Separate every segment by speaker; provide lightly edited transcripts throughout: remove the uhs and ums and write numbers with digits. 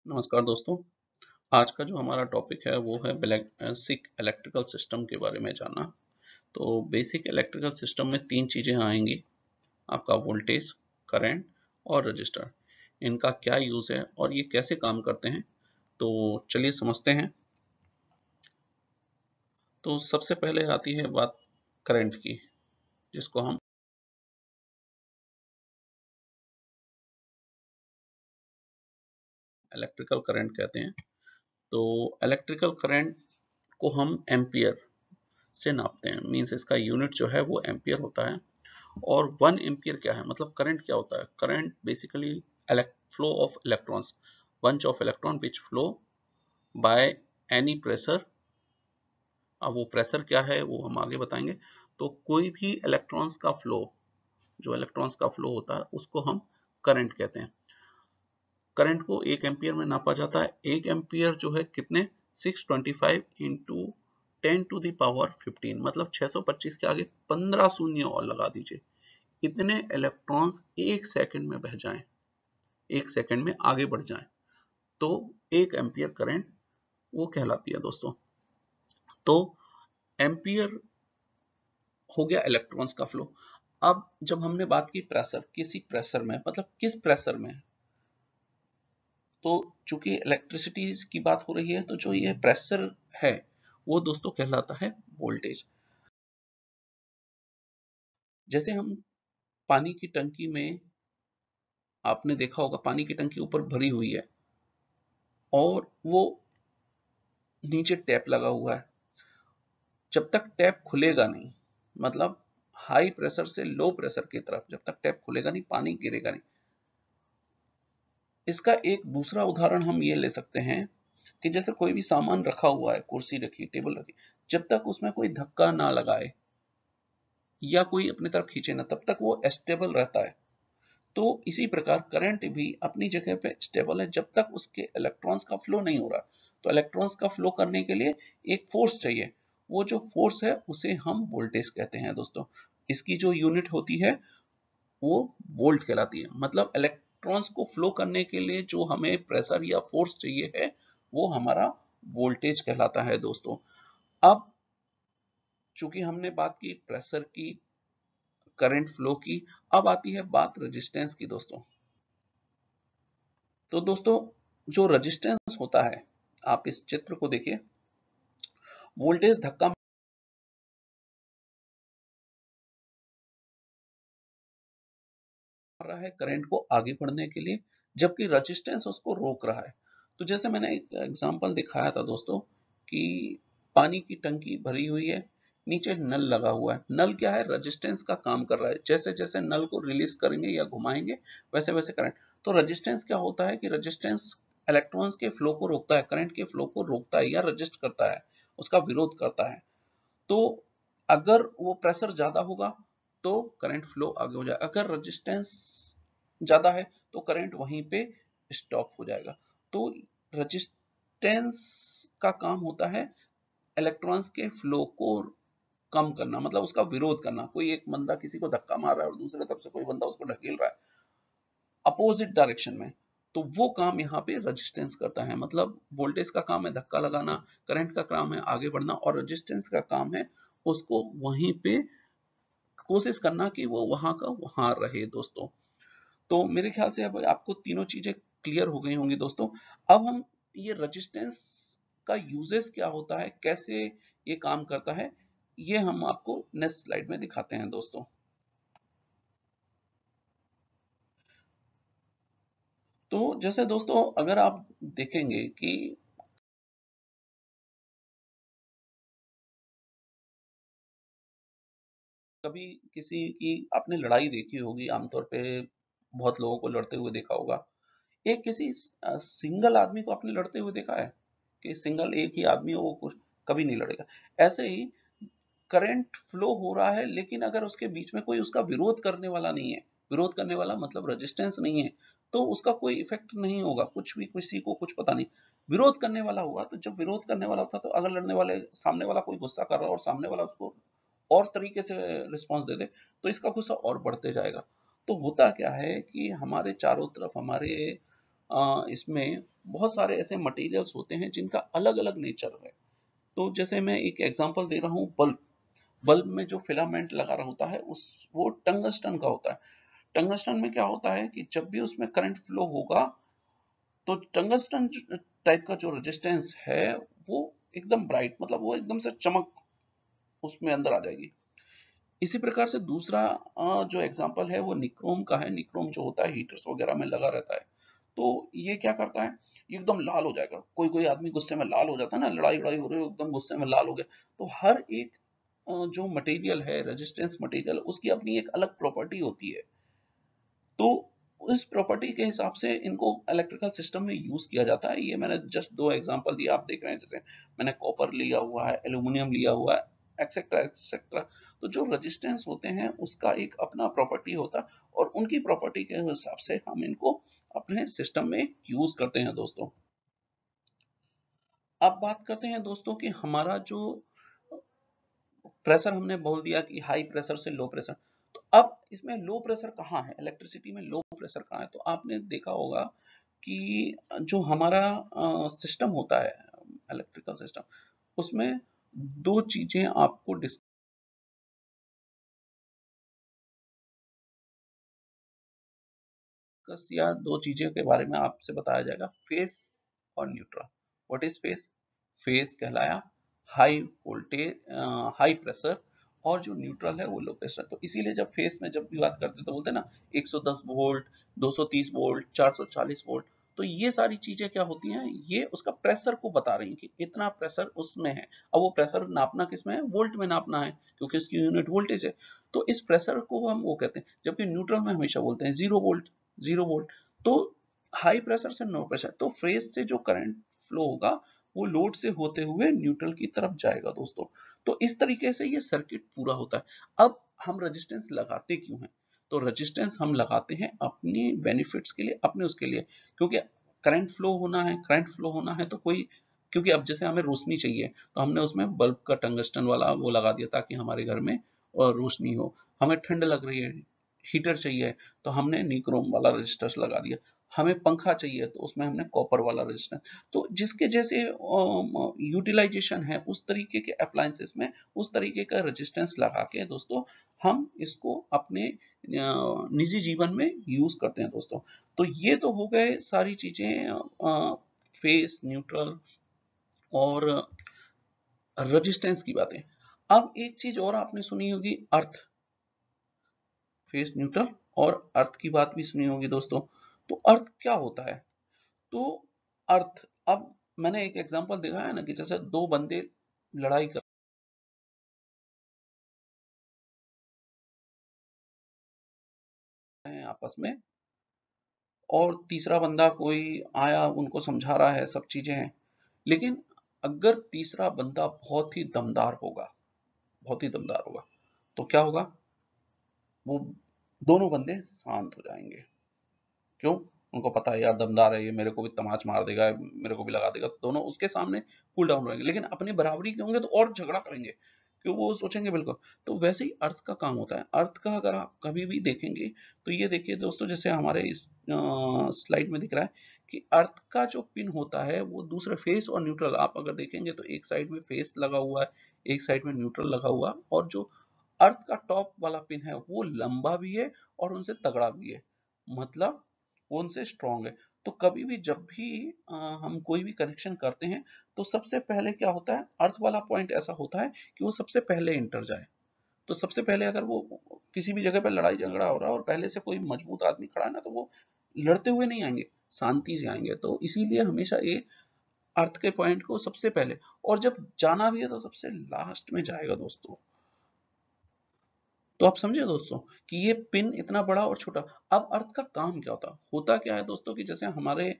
Speaker 1: नमस्कार दोस्तों। आज का जो हमारा टॉपिक है वो है बेसिक इलेक्ट्रिकल सिस्टम के बारे में जानना। तो बेसिक इलेक्ट्रिकल सिस्टम में तीन चीज़ें आएंगी, आपका वोल्टेज, करंट और रजिस्टर। इनका क्या यूज़ है और ये कैसे काम करते हैं, तो चलिए समझते हैं। तो सबसे पहले आती है बात करंट की, जिसको हम इलेक्ट्रिकल करंट कहते हैं। तो इलेक्ट्रिकल करंट को हम एम्पियर से नापते हैं, मीन्स इसका यूनिट जो है वो एम्पियर होता है। और 1 एम्पियर क्या है, मतलब करंट क्या होता है? Current basically flow of electrons, bunch of electron which flow by any pressure. अब वो प्रेशर क्या है वो हम आगे बताएंगे। तो कोई भी इलेक्ट्रॉन्स का फ्लो, जो इलेक्ट्रॉन्स का फ्लो होता है उसको हम करंट कहते हैं। करंट को 1 एम्पियर में नापा जाता है। 1 एम्पियर जो है कितने, 625 इंटू 10⁻15, मतलब 625 के आगे 15 शून्य और लगा दीजिए। इतने इलेक्ट्रॉन्स एक सेकंड में बह जाएं, एक सेकंड में आगे बढ़ जाएं, तो 1 एम्पियर करंट वो कहलाती है दोस्तों। तो एम्पियर हो गया इलेक्ट्रॉन्स का फ्लो। अब जब हमने बात की प्रेशर, किसी प्रेशर में, मतलब किस प्रेशर में, तो चूंकि इलेक्ट्रिसिटी की बात हो रही है तो जो ये प्रेशर है वो दोस्तों कहलाता है वोल्टेज। जैसे हम पानी की टंकी में, आपने देखा होगा पानी की टंकी ऊपर भरी हुई है और वो नीचे टैप लगा हुआ है। जब तक टैप खुलेगा नहीं, मतलब हाई प्रेशर से लो प्रेशर की तरफ जब तक टैप खुलेगा नहीं, पानी गिरेगा नहीं। इसका एक दूसरा उदाहरण हम ये ले सकते हैं कि जैसे कोई भी सामान रखा हुआ है, कुर्सी रखी, टेबल रखी, जब तक उसमें कोई धक्का ना लगाए या कोई अपनी तरफ खींचे ना, तब तक वो स्टेबल रहता है। तो इसी प्रकार करंट भी अपनी जगह पे स्टेबल है जब तक उसके इलेक्ट्रॉन्स का फ्लो नहीं हो रहा। तो इलेक्ट्रॉन्स का फ्लो करने के लिए एक फोर्स चाहिए, वो जो फोर्स है उसे हम वोल्टेज कहते हैं दोस्तों। इसकी जो यूनिट होती है वो वोल्ट कहलाती है। मतलब इलेक्ट्रॉन्स को फ्लो करने के लिए जो हमें प्रेशर या फोर्स चाहिए है वो हमारा वोल्टेज कहलाता है दोस्तों। अब चूंकि हमने बात की प्रेशर की, करंट फ्लो की, अब आती है बात रेजिस्टेंस की दोस्तों। तो दोस्तों जो रेजिस्टेंस होता है, आप इस चित्र को देखिए, वोल्टेज धक्का मार रहा है करंट को आगे बढ़ने के लिए, जबकि रेजिस्टेंस उसको रोक रहा है। तो जैसे मैंने एक एग्जांपल दिखाया था दोस्तों कि पानी की टंकी भरी हुई है, नीचे नल लगा हुआ है। नल क्या है, रेजिस्टेंस का काम कर रहा है। जैसे जैसे नल को रिलीज करेंगे या घुमाएंगे वैसे वैसे करंट। तो रेजिस्टेंस क्या होता है कि रेजिस्टेंस इलेक्ट्रॉन्स के फ्लो को रोकता है, करंट के फ्लो को रोकता है या रजिस्ट करता है, उसका विरोध करता है। तो अगर वो प्रेशर ज्यादा होगा तो करंट फ्लो आगे हो जाएगा, अगर रेजिस्टेंस ज्यादा है तो करंट वहीं पे स्टॉप हो जाएगा। तो रेजिस्टेंस का काम होता है इलेक्ट्रॉन्स के फ्लो को कम करना, मतलब उसका विरोध करना। कोई एक बंदा किसी को धक्का मार रहा है और दूसरे तरफ से कोई बंदा उसको ढकेल रहा है अपोजिट डायरेक्शन में, तो वो काम यहाँ पे रेजिस्टेंस करता है। मतलब वोल्टेज का काम है धक्का लगाना, करंट का काम है आगे बढ़ना, और रेजिस्टेंस का काम है उसको वहीं पे कोशिश करना कि वो वहां का वहां रहे दोस्तों। तो मेरे ख्याल से अब आपको तीनों चीजें क्लियर हो गई होंगी दोस्तों। अब हम ये रेजिस्टेंस का यूजेस क्या होता है, कैसे ये काम करता है, ये हम आपको नेक्स्ट स्लाइड में दिखाते हैं दोस्तों। तो जैसे दोस्तों अगर आप देखेंगे कि कभी किसी की आपने लड़ाई देखी होगी, आमतौर पे बहुत लोगों को लड़ते हुए देखा होगा। एक किसी सिंगल आदमी को आपने लड़ते हुए देखा है कि सिंगल एक ही आदमी हो, वो कुछ कभी नहीं लड़ेगा। ऐसे ही करंट फ्लो हो रहा है, लेकिन अगर उसके बीच में कोई उसका विरोध करने वाला नहीं है, विरोध करने वाला मतलब रेजिस्टेंस नहीं है, तो उसका कोई इफेक्ट नहीं होगा, कुछ भी किसी को कुछ पता नहीं। विरोध करने वाला हुआ, तो जब विरोध करने वाला होता तो अगर लड़ने वाले सामने वाला कोई गुस्सा कर रहा है और सामने वाला उसको और तरीके से रिस्पॉन्स दे दे, तो इसका गुस्सा और बढ़ते जाएगा। तो होता क्या है कि हमारे चारों तरफ, हमारे इसमें बहुत सारे ऐसे मटेरियल्स होते हैं जिनका अलग अलग नेचर है। तो जैसे मैं एक एग्जांपल दे रहा हूँ, बल्ब। बल्ब में जो फिलामेंट लगा रहा होता है उस वो टंगस्टन का होता है। टंगस्टन में क्या होता है कि जब भी उसमें करंट फ्लो होगा तो टंगस्टन टाइप का जो रेजिस्टेंस है वो एकदम ब्राइट, मतलब वो एकदम से चमक उसमें अंदर आ जाएगी। इसी प्रकार से दूसरा जो एग्जांपल है वो निक्रोम का है। निक्रोम जो होता है हीटर्स वगैरह में लगा रहता है। तो ये क्या करता है, ये एकदम लाल हो जाएगा। कोई कोई आदमी गुस्से में लाल हो जाता है ना, लड़ाई लड़ाई हो रही हो एकदम गुस्से में लाल हो गया। तो हर एक जो मटेरियल है, रेजिस्टेंस मटेरियल, उसकी अपनी एक अलग प्रॉपर्टी होती है। तो उस प्रॉपर्टी के हिसाब से इनको इलेक्ट्रिकल सिस्टम में यूज किया जाता है। ये मैंने जस्ट दो एग्जांपल दिया, आप देख रहे हैं। जैसे मैंने कॉपर लिया हुआ है, एल्यूमिनियम लिया हुआ है, एक्सेट्रा एक्सेट्रा। तो जो रेजिस्टेंस होते हैं उसका एक अपना प्रॉपर्टी होता है, और उनकी प्रॉपर्टी के हिसाब से हम इनको अपने सिस्टम में यूज करते हैं दोस्तों। अब बात करते हैं दोस्तों कि हमारा जो प्रेशर, हमने बोल दिया कि हाई प्रेशर से लो प्रेशर। तो अब इसमें लो प्रेशर कहाँ है, इलेक्ट्रिसिटी में लो प्रेशर कहाँ है? तो आपने देखा होगा कि जो हमारा सिस्टम होता है, इलेक्ट्रिकल सिस्टम, उसमें दो चीजें आपको डिस्कस, या दो चीजें के बारे में आपसे बताया जाएगा, फेस और neutral. What is face? Face कहलाया हाई वोल्टेज, हाई प्रेशर, और जो न्यूट्रल है वो लो प्रेशर। तो इसीलिए जब फेस में जब भी बात करते हैं तो बोलते हैं ना 110 वोल्ट, 230 वोल्ट, 440 वोल्ट। तो ये सारी चीजें क्या होती हैं, ये उसका प्रेशर को बता रही हैं कि इतना प्रेशर उसमें है। अब वो प्रेशर नापना किसमें है, वोल्ट में नापना है, क्योंकि इसकी यूनिट वोल्टेज है। तो इस प्रेशर को हम वो कहते हैं। जबकि न्यूट्रल में हमेशा बोलते हैं 0 वोल्ट, 0 वोल्ट। तो हाई प्रेशर से नो प्रेशर, तो फेस से जो करंट फ्लो होगा वो लोड से होते हुए न्यूट्रल की तरफ जाएगा दोस्तों। तो इस तरीके से ये सर्किट पूरा होता है। अब हम रेजिस्टेंस लगाते क्यों हैं? तो रेजिस्टेंस हम लगाते हैं अपनी बेनिफिट्स के लिए, अपने उसके लिए। क्योंकि करंट फ्लो होना है, करंट फ्लो होना है तो कोई, क्योंकि अब जैसे हमें रोशनी चाहिए तो हमने उसमें बल्ब का टंगस्टन वाला वो लगा दिया ताकि हमारे घर में रोशनी हो। हमें ठंड लग रही है, हीटर चाहिए, तो हमने निक्रोम वाला रेजिस्टर लगा दिया। हमें पंखा चाहिए तो उसमें हमने कॉपर वाला रेजिस्टर। तो जिसके जैसे यूटिलाइजेशन है उस तरीके के अप्लायंसेस में उस तरीके का रेजिस्टेंस लगा के दोस्तों हम इसको अपने निजी जीवन में यूज करते हैं दोस्तों। तो ये तो हो गए सारी चीजें, फेस, न्यूट्रल और रेजिस्टेंस की बातें। अब एक चीज और आपने सुनी होगी, अर्थ। फेस, न्यूट्रल और अर्थ की बात भी सुनी होगी दोस्तों। तो अर्थ क्या होता है? तो अर्थ, अब मैंने एक एग्जांपल देखा है ना कि जैसे दो बंदे लड़ाई कर रहे हैं आपस में, और तीसरा बंदा कोई आया उनको समझा रहा है, सब चीजें हैं। लेकिन अगर तीसरा बंदा बहुत ही दमदार होगा, बहुत ही दमदार होगा, तो क्या होगा, वो दोनों बंदे शांत हो जाएंगे। क्यों? उनको पता है यार दमदार है ये, मेरे को भी तमाच मार देगा, मेरे को भी लगा देगा। तो दोनों उसके सामने कूल डाउन रहेंगे। लेकिन अपने बराबरी के होंगे तो और झगड़ा करेंगे, क्यों? वो सोचेंगे बिल्कुल। तो वैसे ही अर्थ का काम होता है। अर्थ का अगर आप कभी भी देखेंगे तो ये देखिए दोस्तों, जैसे हमारे इस स्लाइड में दिख रहा है कि अर्थ का जो पिन होता है वो दूसरे फेस और न्यूट्रल, आप अगर देखेंगे तो एक साइड में फेस लगा हुआ है, एक साइड में न्यूट्रल लगा हुआ, और जो अर्थ का टॉप वाला पिन है वो लंबा भी है और उनसे तगड़ा भी है, मतलब वो उनसे स्ट्रांग है। तो कभी भी जब भी हम कोई भी कनेक्शन करते हैं तो सबसे पहले क्या होता है, अर्थ वाला पॉइंट ऐसा होता है कि वो सबसे पहले इंटर जाए। तो सबसे पहले अगर वो किसी भी जगह पर लड़ाई झगड़ा हो रहा है और पहले से कोई मजबूत आदमी खड़ा है ना, तो वो लड़ते हुए नहीं आएंगे, शांति से आएंगे। तो इसीलिए हमेशा ये अर्थ के पॉइंट को सबसे पहले, और जब जाना भी है तो सबसे लास्ट में जाएगा दोस्तों। तो आप समझे दोस्तों कि ये पिन इतना बड़ा और छोटा। अब अर्थ का काम क्या होता, होता क्या है दोस्तों कि जैसे हमारे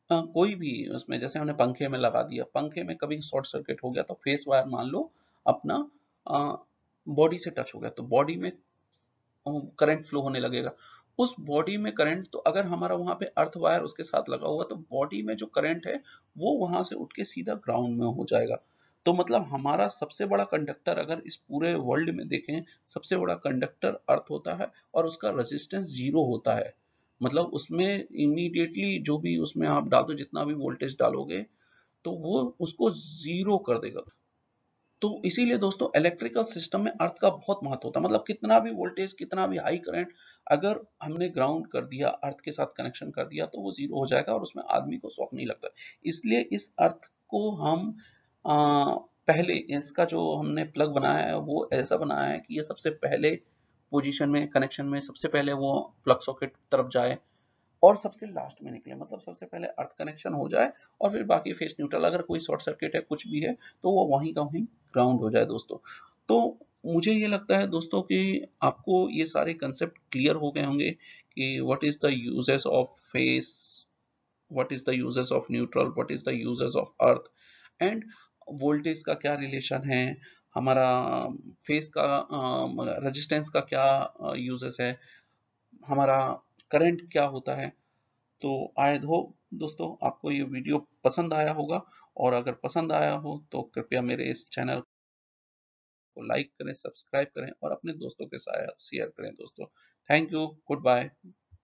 Speaker 1: कोई भी उसमें, जैसे हमने पंखे में लगा दिया, पंखे में कभी शॉर्ट सर्किट हो गया तो फेस वायर मान लो अपना बॉडी से टच हो गया, तो बॉडी में करंट फ्लो होने लगेगा। उस बॉडी में करंट, तो अगर हमारा वहां पे अर्थ वायर उसके साथ लगा हुआ तो बॉडी में जो करंट है वो वहां से उठ के सीधा ग्राउंड में हो जाएगा। तो मतलब हमारा सबसे बड़ा कंडक्टर अगर इस पूरे वर्ल्ड में देखें, सबसे बड़ा कंडक्टर अर्थ होता है और उसका रेजिस्टेंस 0 होता है। मतलब उसमें इमीडिएटली जो भी उसमें आप डाल दो, जितना भी वोल्टेज डालोगे तो वो उसको जीरो कर देगा। तो इसीलिए दोस्तों इलेक्ट्रिकल सिस्टम में अर्थ का बहुत महत्व होता है। मतलब कितना भी वोल्टेज, कितना भी हाई करंट अगर हमने ग्राउंड कर दिया, अर्थ के साथ कनेक्शन कर दिया, तो वो जीरो हो जाएगा और उसमें आदमी को शॉक नहीं लगता। इसलिए इस अर्थ को हम पहले इसका जो हमने प्लग बनाया है वो ऐसा बनाया है कि ये सबसे पहले पोजीशन में, कनेक्शन में सबसे पहले वो प्लग सॉकेट तरफ जाए और सबसे लास्ट में निकले। मतलब सबसे पहले अर्थ कनेक्शन हो जाए और फिर बाकी फेस न्यूट्रल, अगर कोई शॉर्ट सर्किट है कुछ भी है तो वो वहीं का वहीं ग्राउंड हो जाए दोस्तों। तो मुझे ये लगता है दोस्तों कि आपको ये सारे कंसेप्ट क्लियर हो गए होंगे कि what is the uses of face, what is the uses of neutral, what is the uses of earth, end voltage का क्या रिलेशन है, हमारा फेस का रेजिस्टेंस का क्या यूजेस है, हमारा करंट क्या होता है। तो आई होप दोस्तों आपको ये वीडियो पसंद आया होगा, और अगर पसंद आया हो तो कृपया मेरे इस चैनल को लाइक करें, सब्सक्राइब करें और अपने दोस्तों के साथ शेयर करें दोस्तों। Thank you, good bye.